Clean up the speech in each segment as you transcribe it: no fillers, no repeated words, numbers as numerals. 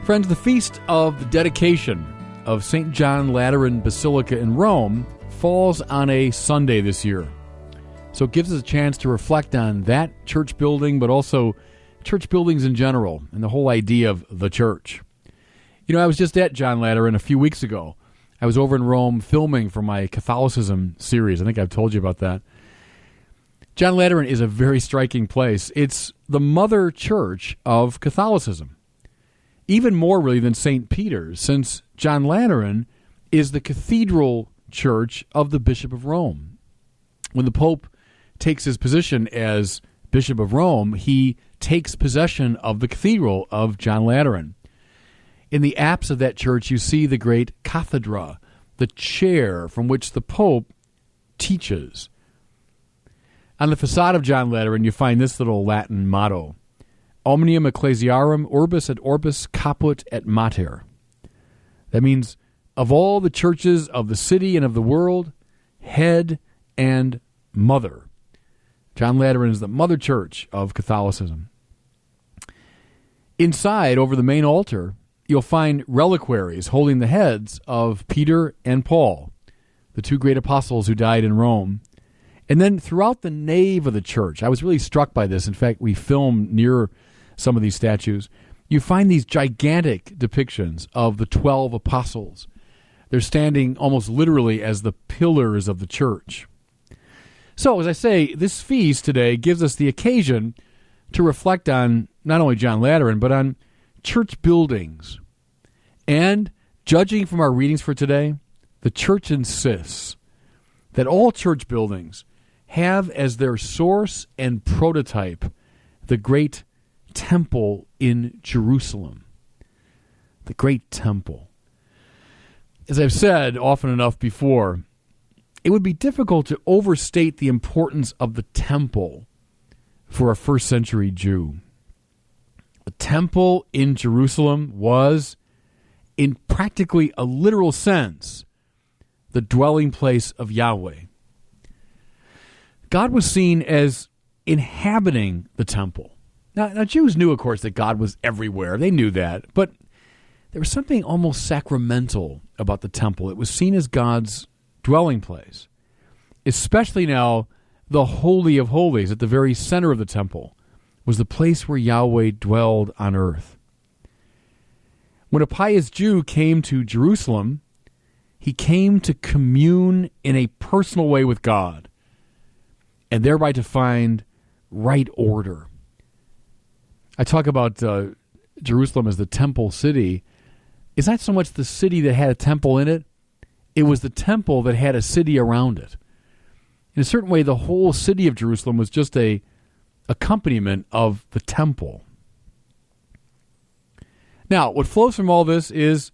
Friends, the feast of the dedication of St. John Lateran Basilica in Rome falls on a Sunday this year. So it gives us a chance to reflect on that church building, but also church buildings in general and the whole idea of the church. You know, I was just at John Lateran a few weeks ago. I was over in Rome filming for my Catholicism series. I think I've told you about that. John Lateran is a very striking place. It's the mother church of Catholicism. Even more really than St. Peter's, since John Lateran is the cathedral church of the Bishop of Rome. When the Pope takes his position as Bishop of Rome, he takes possession of the cathedral of John Lateran. In the apse of that church, you see the great cathedra, the chair from which the Pope teaches. On the facade of John Lateran, you find this little Latin motto: Omnium Ecclesiarum Urbis et Orbis Caput et Mater. That means, of all the churches of the city and of the world, head and mother. John Lateran is the mother church of Catholicism. Inside, over the main altar, you'll find reliquaries holding the heads of Peter and Paul, the two great apostles who died in Rome. And then throughout the nave of the church, I was really struck by this. In fact, we filmed near some of these statues. You find these gigantic depictions of the 12 apostles. They're standing almost literally as the pillars of the church. So, as I say, this feast today gives us the occasion to reflect on not only John Lateran, but on church buildings. And, judging from our readings for today, the church insists that all church buildings have as their source and prototype the great temple in Jerusalem. The great temple. As I've said often enough before, it would be difficult to overstate the importance of the temple for a first century Jew. The temple in Jerusalem was, in practically a literal sense, the dwelling place of Yahweh. God was seen as inhabiting the temple. Now, Jews knew, of course, that God was everywhere. They knew that. But there was something almost sacramental about the temple. It was seen as God's dwelling place. Especially now, the Holy of Holies at the very center of the temple was the place where Yahweh dwelled on earth. When a pious Jew came to Jerusalem, he came to commune in a personal way with God, and thereby to find right order. I talk about Jerusalem as the temple city. It's not so much the city that had a temple in it. It was the temple that had a city around it. In a certain way, the whole city of Jerusalem was just a accompaniment of the temple. Now, what flows from all this is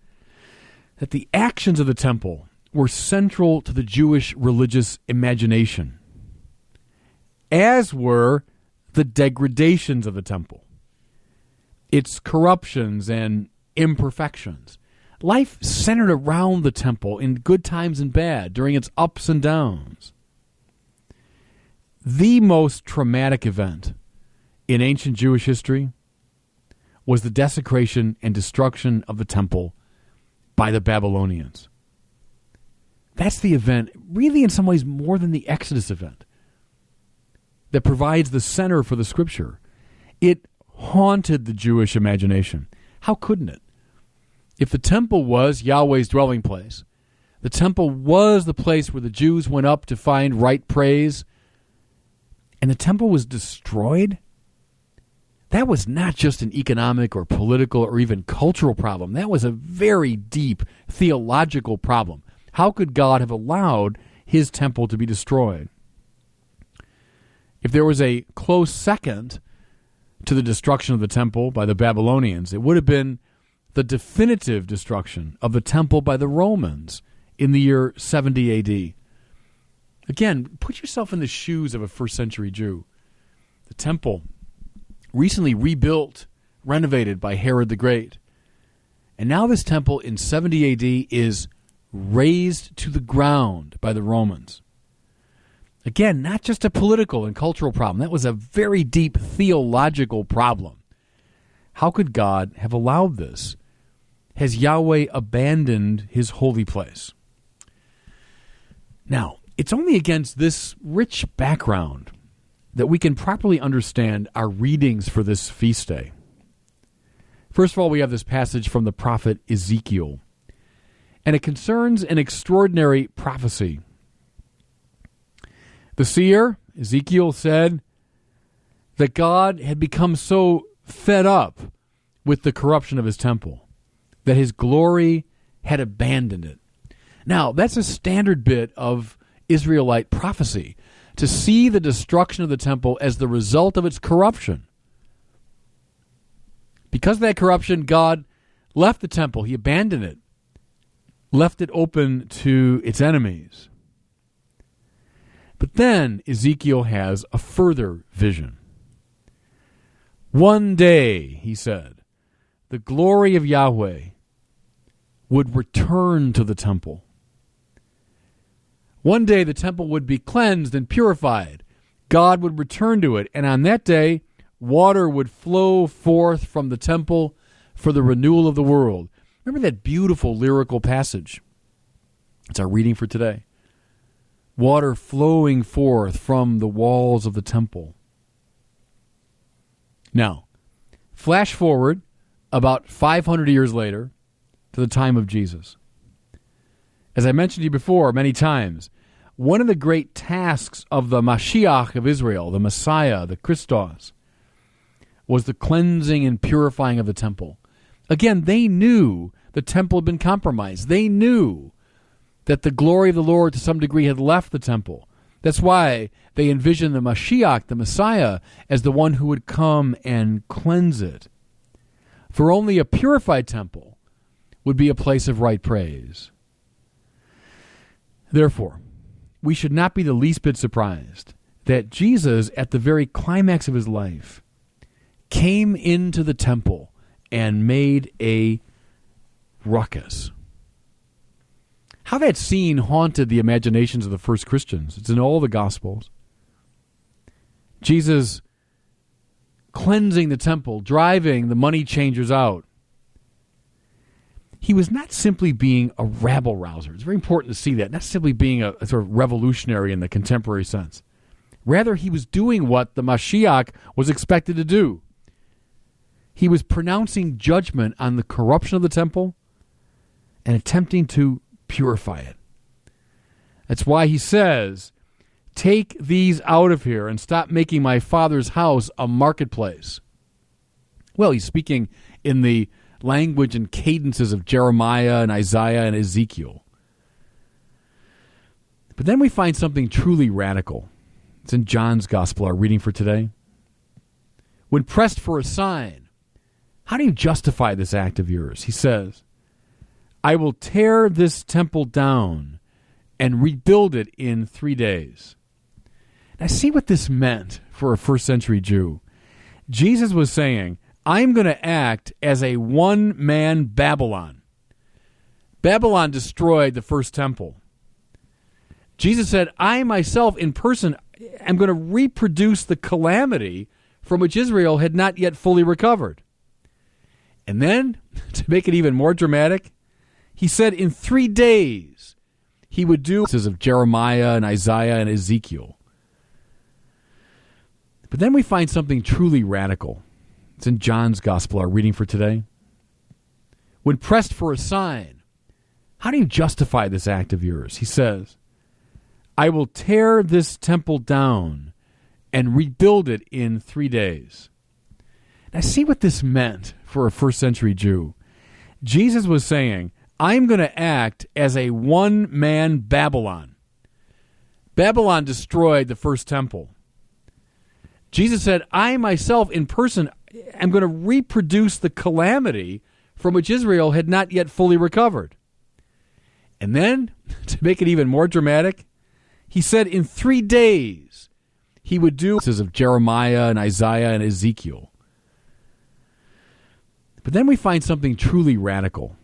that the actions of the temple were central to the Jewish religious imagination, as were the degradations of the temple, its corruptions and imperfections. Life centered around the temple in good times and bad, during its ups and downs. The most traumatic event in ancient Jewish history was the desecration and destruction of the temple by the Babylonians. That's the event, really in some ways more than the Exodus event, that provides the center for the Scripture. It haunted the Jewish imagination. How couldn't it? If the temple was Yahweh's dwelling place, the temple was the place where the Jews went up to find right praise, and the temple was destroyed, that was not just an economic or political or even cultural problem. That was a very deep theological problem. How could God have allowed his temple to be destroyed? If there was a close second to the destruction of the temple by the Babylonians, it would have been the definitive destruction of the temple by the Romans in the year 70 A.D. Again, put yourself in the shoes of a first century Jew. The temple, recently rebuilt, renovated by Herod the Great. And now this temple in 70 A.D. is razed to the ground by the Romans. Again, not just a political and cultural problem. That was a very deep theological problem. How could God have allowed this? has Yahweh abandoned his holy place? Now, it's only against this rich background that we can properly understand our readings for this feast day. First of all, we have this passage from the prophet Ezekiel, and it concerns an extraordinary prophecy. The seer, Ezekiel, said that God had become so fed up with the corruption of his temple that his glory had abandoned it. Now, that's a standard bit of Israelite prophecy, to see the destruction of the temple as the result of its corruption. Because of that corruption, God left the temple. He abandoned it, left it open to its enemies. But then Ezekiel has a further vision. One day, he said, the glory of Yahweh would return to the temple. One day the temple would be cleansed and purified. God would return to it, and on that day, water would flow forth from the temple for the renewal of the world. Remember that beautiful lyrical passage? It's our reading for today. Water flowing forth from the walls of the temple. Now, flash forward about 500 years later to the time of Jesus. As I mentioned to you before many times, one of the great tasks of the Mashiach of Israel, the Messiah, the Christos, was the cleansing and purifying of the temple. Again, they knew the temple had been compromised. They knew that the glory of the Lord to some degree had left the temple. That's why they envisioned the Mashiach, the Messiah, as the one who would come and cleanse it. For only a purified temple would be a place of right praise. Therefore, we should not be the least bit surprised that Jesus, at the very climax of his life, came into the temple and made a ruckus. How that scene haunted the imaginations of the first Christians. It's in all the Gospels. Jesus cleansing the temple, driving the money changers out. He was not simply being a rabble-rouser. It's very important to see that. Not simply being a sort of revolutionary in the contemporary sense. Rather, he was doing what the Mashiach was expected to do. He was pronouncing judgment on the corruption of the temple and attempting to purify it. That's why he says, take these out of here and stop making my Father's house a marketplace. Well, he's speaking in the language and cadences of Jeremiah and Isaiah and Ezekiel. But then we find something truly radical. It's in John's Gospel, our reading for today. When pressed for a sign, how do you justify this act of yours? He says, I will tear this temple down and rebuild it in 3 days. Now, see what this meant for a first century Jew. Jesus was saying, I'm going to act as a one-man Babylon. Babylon destroyed the first temple. Jesus said, I myself in person am going to reproduce the calamity from which Israel had not yet fully recovered. And then, to make it even more dramatic, he said in 3 days he would do of Jeremiah and Isaiah and Ezekiel. But then we find something truly radical. It's in John's Gospel, our reading for today. When pressed for a sign, how do you justify this act of yours? He says, I will tear this temple down and rebuild it in 3 days. Now, see what this meant for a first century Jew. Jesus was saying, I'm going to act as a one-man Babylon. Babylon destroyed the first temple. Jesus said, I myself in person am going to reproduce the calamity from which Israel had not yet fully recovered. And then, to make it even more dramatic, he said in 3 days he would do of Jeremiah and Isaiah and Ezekiel. But then we find something truly radical.